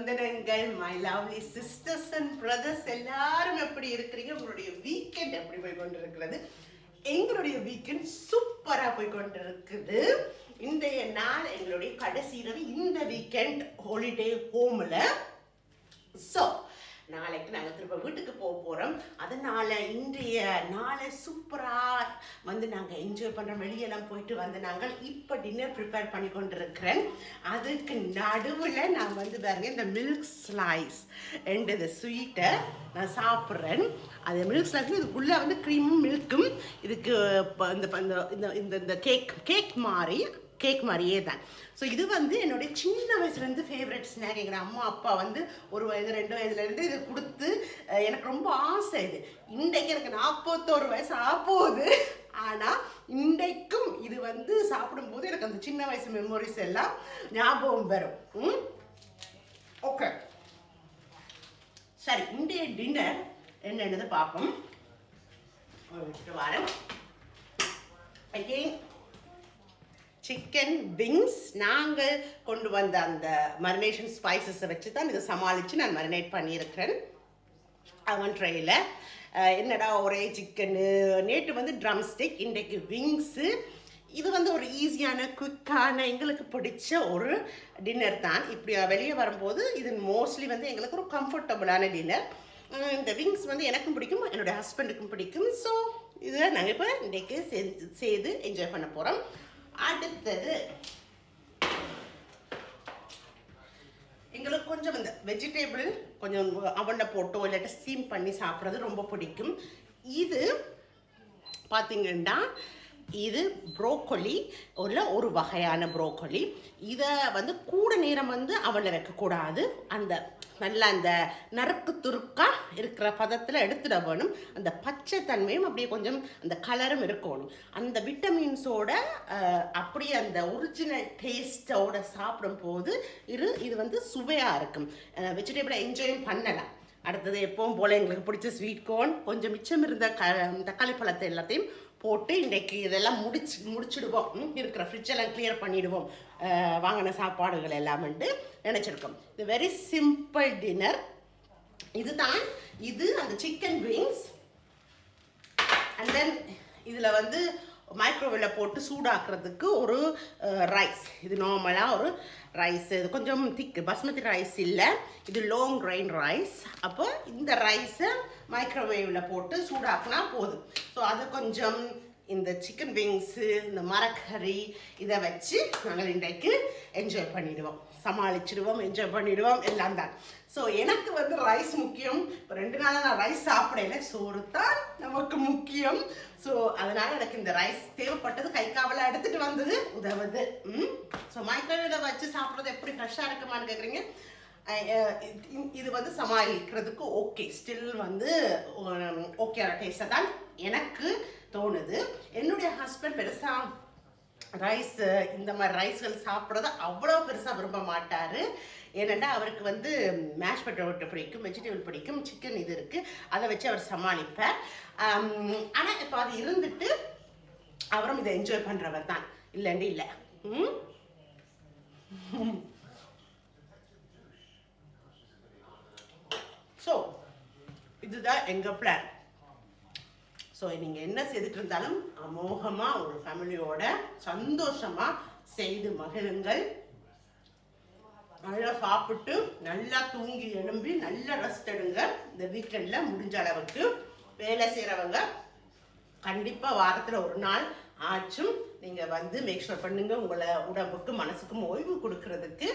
வந்தனங்கள் my lovely sisters and brothers எல்லாரும் எப்படி இருக்கிறீங்க? உங்களுடைய வீக்கெண்ட் எப்படி போய் கொண்டிருக்கிறது? எங்களுடைய வீக்கெண்ட் சூப்பரா போய் கொண்டிருக்குது. இன்றைய நாள் எங்களுடைய கடைசி இரவு. இந்த வீக்கெண்ட் ஹாலிடே ஹோம்ல. ஸோ நாளைக்கு நாங்கள் திரும்ப வீட்டுக்கு போக போகிறோம். அதனால் இன்றைய நாளை சூப்பராக வந்து நாங்கள் என்ஜாய் பண்ணுறோம். வெளியெல்லாம் போயிட்டு வந்து நாங்கள் இப்போ டின்னர் ப்ரிப்பேர் பண்ணி கொண்டு இருக்கிறேன். அதுக்கு நடுவில் நான் வந்து பாருங்க இந்த மில்க் ஸ்லைஸ் அண்ட் இந்த ஸ்வீட்டை நான் சாப்பிட்றேன். அது மில்க் ஸ்லைஸ் இதுக்குள்ளே வந்து க்ரீமும் மில்க்கும் இதுக்கு இந்த கேக் மாதிரியே தான். ஸோ இது வந்து என்னுடைய சின்ன வயசுலேருந்து ஃபேவரட் ஸ்நாக். எங்கள் அம்மா அப்பா வந்து 1 வயது 2 வயதுலேருந்து இதை கொடுத்து எனக்கு ரொம்ப ஆசை. இது இன்றைக்கு எனக்கு 41 வயசு ஆகுது. ஆனால் இன்றைக்கும் இது வந்து சாப்பிடும்போது எனக்கு அந்த சின்ன வயசு மெமோரிஸ் எல்லாம் ஞாபகம் வரும். ஓகே, சரி, இன்றைய டின்னர் என்னென்னது பார்ப்போம். வரேன். சிக்கன் விங்ஸ் நாங்கள் கொண்டு வந்த அந்த மரினேஷன் ஸ்பைசஸை வச்சு தான் இதை சமாளித்து நான் மரினேட் பண்ணியிருக்கிறேன் அவன் ட்ரையில். என்னடா ஒரே சிக்கனு, நேற்று வந்து ட்ரம் ஸ்டிக், இன்றைக்கு விங்ஸு. இது வந்து ஒரு ஈஸியான குயிக்கான எங்களுக்கு பிடிச்ச ஒரு டின்னர் தான். இப்படி வெளியே வரும்போது இது மோஸ்ட்லி வந்து எங்களுக்கு ஒரு கம்ஃபர்டபுளான டின்னர். இந்த விங்ஸ் வந்து எனக்கும் பிடிக்கும், என்னுடைய ஹஸ்பண்டுக்கும் பிடிக்கும். ஸோ இதை நாங்கள் இப்போ இன்றைக்கு செய்து என்ஜாய் பண்ண போகிறோம். அடுத்தது எங்களுக்கு கொஞ்சம் இந்த வெஜிடேபிள் கொஞ்சம் அவனில் போட்டோ இல்லாட்ட ஸ்டீம் பண்ணி சாப்பிட்றது ரொம்ப பிடிக்கும். இது பார்த்தீங்கன்னா இது ப்ரோக்கோலி உள்ள ஒரு வகையான ப்ரோக்கோலி. இதை வந்து கூட நேரம் வந்து அவனில் வைக்கக்கூடாது. அந்த நல்லா அந்த நறுக்கு துருக்கா இருக்கிற பதத்தில் எடுத்துட வேணும். அந்த பச்சை தன்மையும் அப்படியே கொஞ்சம் அந்த கலரும் இருக்கணும். அந்த விட்டமின்ஸோட அப்படியே அந்த ஒரிஜினல் டேஸ்டோட சாப்பிடும் போது இது வந்து சுவையாக இருக்கும். வெஜிடபிளை என்ஜாயும் பண்ணலாம். அடுத்தது எப்பவும் போல் எங்களுக்கு பிடிச்ச ஸ்வீட் கார்ன், கொஞ்சம் மிச்சம் இருந்த தக்காளி பழத்தை எல்லாத்தையும் போட்டு இன்றைக்கு இதெல்லாம் முடிச்சிடுவோம். இருக்கிற ஃப்ரிட்ஜெல்லாம் கிளியர் பண்ணிடுவோம், வாங்கின சாப்பாடுகள் எல்லாம்ட்டு நினச்சிருக்கோம். இது வெரி சிம்பிள் டின்னர். இதுதான் இது அந்த சிக்கன் விங்ஸ். அண்ட் தென் இதில் வந்து மைக்ரோவேவில் போட்டு சூடாக்குறதுக்கு ஒரு ரைஸ். இது நார்மலாக ஒரு ரைஸ். இது கொஞ்சம் திக்கு பாஸ்மதி ரைஸ் இல்லை, இது லாங் கிரைன் ரைஸ். அப்போ இந்த ரைஸை மைக்ரோவேவில் போட்டு சூடாக்குனா போதும். ஸோ அது கொஞ்சம் இந்த சிக்கன் விங்ஸு, இந்த மரக்கறி இதை வச்சு நாங்கள் இன்றைக்கு என்ஜாய் பண்ணிடுவோம், சமாளிச்சிடுவோம், என்ஜாய் பண்ணிடுவோம் எல்லாம் தான். ஸோ எனக்கு வந்து ரைஸ் முக்கியம். இப்போ 2 நாளாக நான் ரைஸ் சாப்பிடல, சோறு தான் நமக்கு முக்கியம். ஸோ அதனால் எனக்கு இந்த ரைஸ் தேவைப்பட்டது, கை காவலாக எடுத்துகிட்டு வந்தது உதவுது. ஸோ மைக்ரோவேவில் வச்சு சாப்பிட்றது எப்படி ஃப்ரெஷ்ஷாக இருக்குமான்னு கேட்குறீங்க. இது வந்து சமாளிக்கிறதுக்கு ஓகே, ஸ்டில் வந்து ஓகேயான டேஸ்ட்டாக தான் எனக்கு தோணுது. என்னுடைய ஹஸ்பண்ட் பெருசாக ரைஸ் இந்த மாதிரி ரைஸ்கள் சாப்பிட்றத அவ்வளோ பெருசாக விரும்ப மாட்டார். ஏன்னா அவருக்கு வந்து மேஷ் பொட்டேட்டோ பிடிக்கும், வெஜிடபிள் பிடிக்கும், சிக்கன் இது இருக்குது, அதை வச்சு அவர் சமாளிப்பார். ஆனால் இப்போ அது இருந்துட்டு அவரும் இதை என்ஜாய் பண்ணுறவர் தான், இல்லைன்னு இல்லை. ஸோ இதுதான் எங்கள் பிளான். ஸோ நீங்கள் என்ன செய்துட்டு இருந்தாலும் அமோகமாக ஒரு ஃபேமிலியோட சந்தோஷமாக செய்து மகிழுங்கள். நல்லா சாப்பிட்டு நல்லா தூங்கி எழும்பி நல்லா ரெஸ்ட் எடுங்க. இந்த வீக்கெண்டில் முடிஞ்ச அளவுக்கு வேலை செய்கிறவங்க கண்டிப்பாக வாரத்தில் ஒரு நாள் ஆச்சும் நீங்கள் வந்து மேக்ஷூர் பண்ணுங்கள் உங்களை உடம்புக்கு மனசுக்கும் ஓய்வு கொடுக்கறதுக்கு.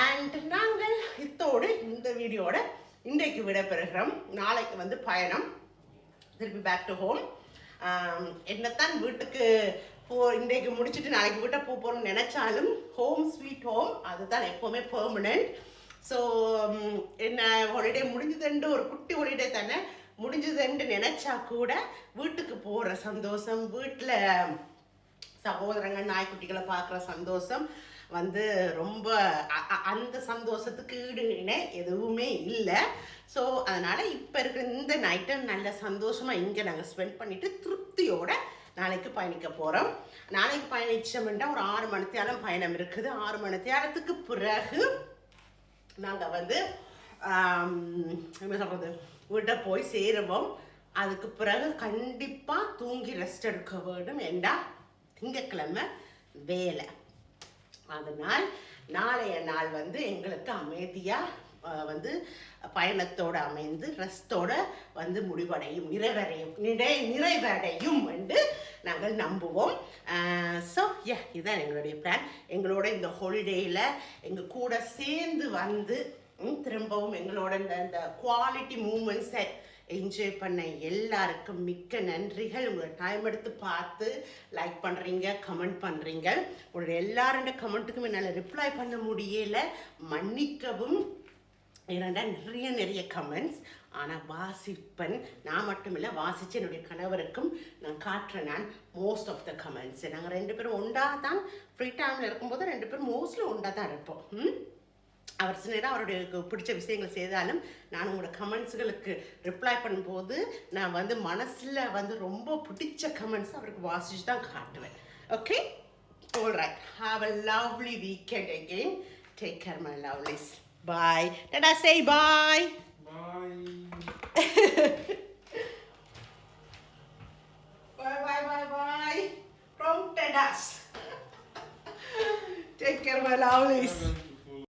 அண்ட் நாங்கள் இத்தோடு இந்த வீடியோட இன்றைக்கு விடைபெறுகிறோம். நாளைக்கு வந்து பயணம், திருப்பி பேக் டு ஹோம். என்னத்தான் வீட்டுக்கு இன்றைக்கு முடிச்சுட்டு நாளைக்கு வீட்டை போகிறோம்னு நினச்சாலும் ஹோம் ஸ்வீட் ஹோம் அதுதான் எப்போவுமே பெர்மனண்ட். ஸோ என்ன ஹாலிடே முடிஞ்சதுண்டு, ஒரு குட்டி ஹாலிடே தானே முடிஞ்சதுண்டு நினச்சா கூட வீட்டுக்கு போகிற சந்தோஷம், வீட்டில் சகோதரங்கள் நாய்க்குட்டிகளை பார்க்குற சந்தோஷம் வந்து ரொம்ப அந்த சந்தோஷத்துக்கு ஈடு இணை எதுவுமே இல்லை. ஸோ அதனால் இப்போ இருக்கிற இந்த நைட்டை நல்ல சந்தோஷமாக இங்கே நாங்கள் ஸ்பெண்ட் பண்ணிவிட்டு திருப்தியோட நாளைக்கு பயணிக்க போகிறோம். நாளைக்கு பயணிச்சோம்னா ஒரு 6 மணி நேரம் பயணம் இருக்குது. 6 மணி நேரத்துக்கு பிறகு நாங்கள் வந்து என்ன சொல்கிறது வீட்டை போய் சேருவோம். அதுக்கு பிறகு கண்டிப்பாக தூங்கி ரெஸ்ட் எடுக்க வேண்டும். ஏண்டா திங்கக்கிழமை வேலை. அதனால் நாளைய நாள் வந்து எங்களுக்கு அமைதியாக வந்து பயணத்தோடு அமைந்து ரெஸ்டோட வந்து முடிவடையும், நிறைவடையும் என்று நாங்கள் நம்புவோம். ஸோ இதுதான் எங்களுடைய பிளான். எங்களோட இந்த ஹாலிடேயில் எங்கள் கூட சேர்ந்து வந்து திரும்பவும் எங்களோட இந்த குவாலிட்டி மூமெண்ட்ஸை என்ஜாய் பண்ண எல்லாருக்கும் மிக்க நன்றிகள். உங்களை டைம் எடுத்து பார்த்து லைக் பண்ணுறீங்க, கமெண்ட் பண்ணுறீங்க. உங்களோட எல்லாரோட கமெண்ட்டுக்கும் என்னால் ரிப்ளை பண்ண முடியலை, மன்னிக்கவும். ஏன்னா நிறைய கமெண்ட்ஸ், ஆனால் வாசிப்பேன். நான் மட்டும் இல்லை, வாசித்து என்னுடைய கணவருக்கும் நான் காட்டுறேன். நான் மோஸ்ட் ஆஃப் த கமெண்ட்ஸ் நாங்கள் 2 பேரும் ஒன்றாக தான் ஃப்ரீ டைமில் இருக்கும்போது 2 பேரும் மோஸ்ட்லி ஒன்றாக தான் இருப்போம். அவர் சில நேரம் அவருடைய பிடிச்ச விஷயங்கள் செய்தாலும் நான் உங்களோட கமெண்ட்ஸுகளுக்கு ரிப்ளை பண்ணும்போது நான் வந்து மனசில் வந்து ரொம்ப பிடிச்ச கமெண்ட்ஸ் அவருக்கு வாசிச்சு தான் காட்டுவேன். Okay, alright. Have a lovely weekend again. Take care my lovelies. Bye. Tada, say bye. Bye. Bye. From Tadas. Take care, my lovelies.